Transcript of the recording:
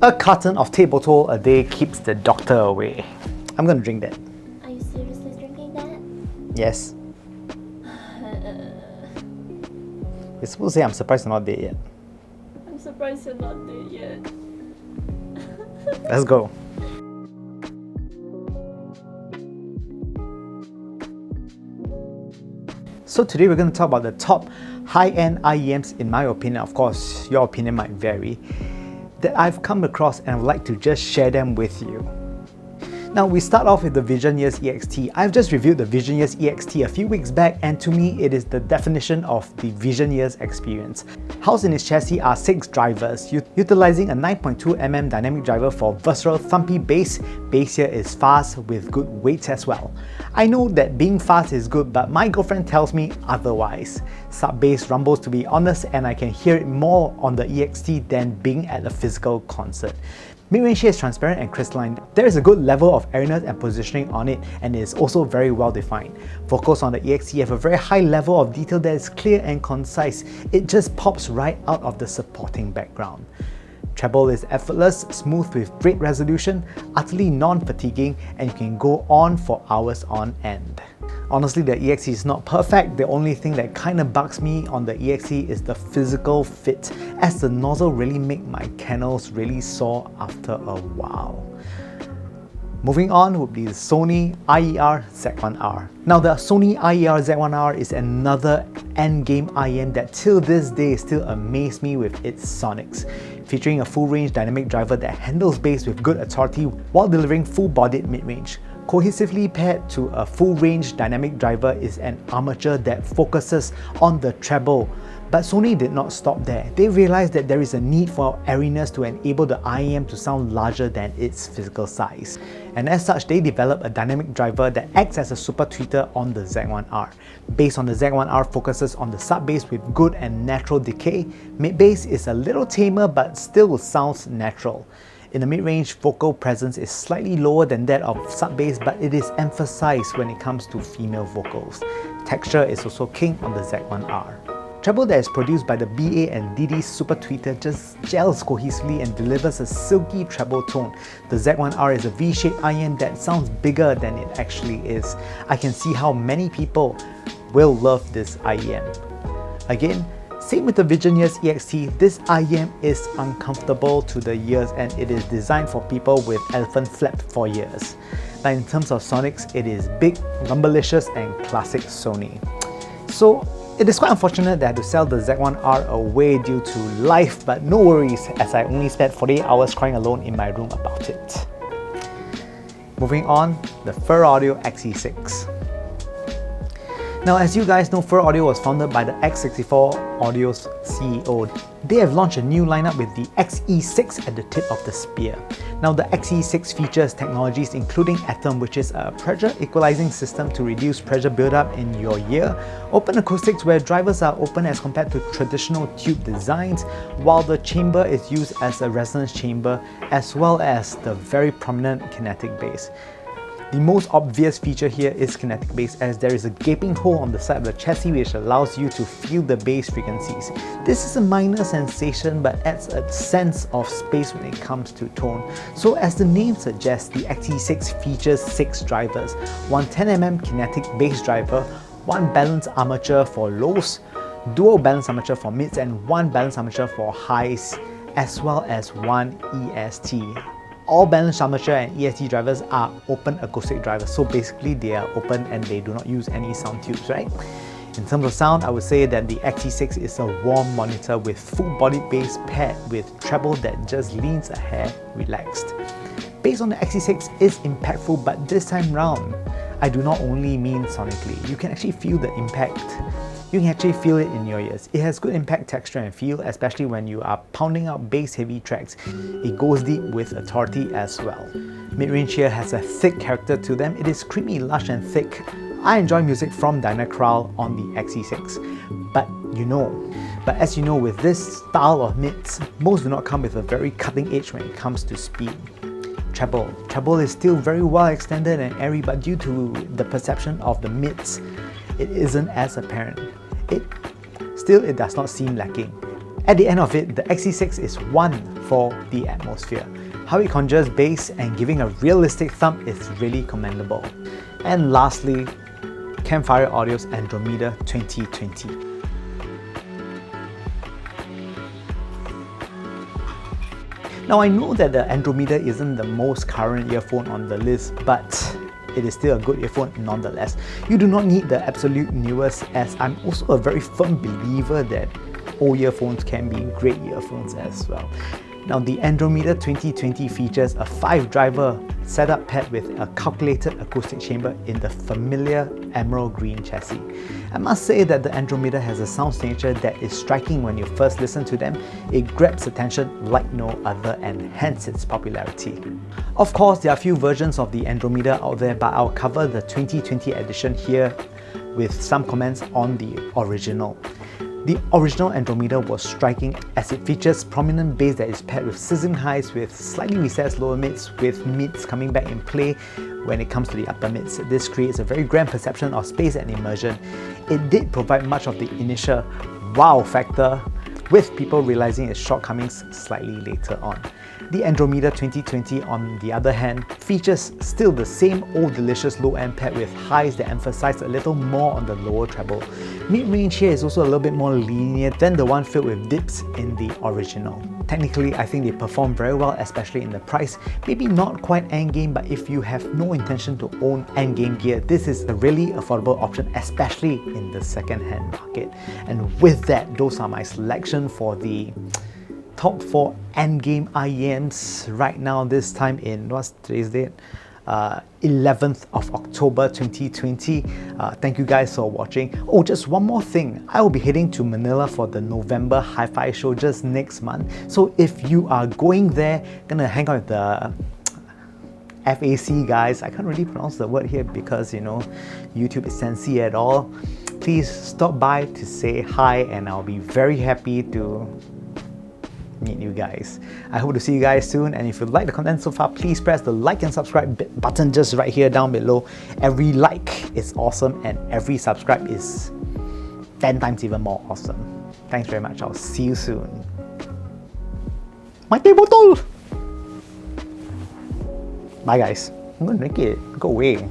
A carton of teh botol a day keeps the doctor away. I'm gonna drink that. Are you seriously drinking that? Yes. You're supposed to say I'm surprised I'm not dead yet. I'm surprised you're not dead yet. Let's go. So today we're going to talk about the top high-end IEMs, in my opinion. Of course, your opinion might vary, that I've come across, and I would like to just share them with you. Now we start off with the Vision Ears EXT. I've just reviewed the Vision Ears EXT a few weeks back, and to me it is the definition of the Vision Ears experience. Housed in its chassis are 6 drivers, utilizing a 9.2mm dynamic driver for versatile thumpy bass. Bass here is fast with good weight as well. I know that being fast is good, but my girlfriend tells me otherwise. Sub-bass rumbles, to be honest, and I can hear it more on the EXT than being at a physical concert. Mid-range here is transparent and crystalline. There is a good level of airiness and positioning on it, and it is also very well defined. Vocals on the EXT have a very high level of detail that is clear and concise. It just pops right out of the supporting background. Treble is effortless, smooth with great resolution, utterly non-fatiguing, and you can go on for hours on end. Honestly, the EXT is not perfect. The only thing that kind of bugs me on the EXT is the physical fit, as the nozzle really make my canals really sore after a while. Moving on would be the Sony IER-Z1R. Now the Sony IER-Z1R is another endgame IEM that till this day still amazes me with its sonics. Featuring a full-range dynamic driver that handles bass with good authority while delivering full-bodied mid-range. Cohesively paired to a full-range dynamic driver is an armature that focuses on the treble. But Sony did not stop there. They realized that there is a need for airiness to enable the IEM to sound larger than its physical size. And as such, they developed a dynamic driver that acts as a super tweeter on the Z1R. Bass on the Z1R focuses on the sub-bass with good and natural decay. Mid-bass is a little tamer but still sounds natural. In the mid-range, vocal presence is slightly lower than that of sub-bass, but it is emphasized when it comes to female vocals. Texture is also king on the Z1R. Treble that is produced by the BA and DD Super Tweeter just gels cohesively and delivers a silky treble tone. The Z1R is a V-shaped IEM that sounds bigger than it actually is. I can see how many people will love this IEM. Again, same with the Vision Ears EXT, this IEM is uncomfortable to the ears and it is designed for people with elephant flap for ears. Now in terms of sonics, it is big, rumblicious and classic Sony. So it is quite unfortunate that I had to sell the Z1R away due to life, but no worries as I only spent 48 hours crying alone in my room about it. Moving on, the FiR Audio XE6. Now, as you guys know, FiR Audio was founded by the X64 Audio's CEO. They have launched a new lineup with the XE6 at the tip of the spear. Now, the XE6 features technologies including Atom, which is a pressure equalizing system to reduce pressure buildup in your ear, open acoustics where drivers are open as compared to traditional tube designs, while the chamber is used as a resonance chamber, as well as the very prominent kinetic bass. The most obvious feature here is kinetic bass, as there is a gaping hole on the side of the chassis which allows you to feel the bass frequencies. This is a minor sensation but adds a sense of space when it comes to tone. So as the name suggests, the XE6 features 6 drivers, one 10mm kinetic bass driver, one balance armature for lows, dual balance armature for mids, and one balance armature for highs, as well as one EST. All balanced armature and EST drivers are open acoustic drivers, so basically they are open and they do not use any sound tubes, right? In terms of sound, I would say that the XE6 is a warm monitor with full-bodied bass paired with treble that just leans a hair relaxed. Bass on the XE6 is impactful, but this time round, I do not only mean sonically. You can actually feel the impact. You can actually feel it in your ears. It has good impact, texture and feel, especially when you are pounding out bass-heavy tracks. It goes deep with authority as well. Mid-range here has a thick character to them. It is creamy, lush and thick. I enjoy music from Dynacral on the XE6. But as you know, with this style of mids, most do not come with a very cutting edge when it comes to speed. Treble is still very well extended and airy, but due to the perception of the mids, it isn't as apparent. It does not seem lacking. At the end of it, the XE6 is one for the atmosphere. How it conjures bass and giving a realistic thump is really commendable. And lastly, Campfire Audio's Andromeda 2020. Now I know that the Andromeda isn't the most current earphone on the list, but it is still a good earphone nonetheless. You do not need the absolute newest, as I'm also a very firm believer that old earphones can be great earphones as well. Now the Andromeda 2020 features a 5-driver setup paired with a calculated acoustic chamber in the familiar emerald green chassis. I must say that the Andromeda has a sound signature that is striking when you first listen to them. It grabs attention like no other and hence its popularity. Of course, there are a few versions of the Andromeda out there, but I'll cover the 2020 edition here with some comments on the original. The original Andromeda was striking as it features prominent bass that is paired with sizzling highs with slightly recessed lower mids, with mids coming back in play when it comes to the upper mids. This creates a very grand perception of space and immersion. It did provide much of the initial wow factor, with people realizing its shortcomings slightly later on. The Andromeda 2020, on the other hand, features still the same old delicious low end paired with highs that emphasize a little more on the lower treble. Mid-range here is also a little bit more linear than the one filled with dips in the original. Technically, I think they perform very well, especially in the price. Maybe not quite endgame, but if you have no intention to own endgame gear, this is a really affordable option, especially in the second-hand market. And with that, those are my selection for the top 4 endgame IEMs right now, this time in, what's today's date? 11th of October 2020. Thank you guys for watching. Oh, just one more thing. I will be heading to Manila for the November Hi-Fi show just next month. So if you are going there, gonna hang out with the FAC guys. I can't really pronounce the word here because, you know, YouTube is censored at all. Please stop by to say hi and I'll be very happy to meet you guys. I hope to see you guys soon, and if you like the content so far, please press the like and subscribe button just right here down below. Every like is awesome and every subscribe is 10 times even more awesome. Thanks very much. I'll see you soon. My bottle! Bye guys. I'm gonna drink it. Go away.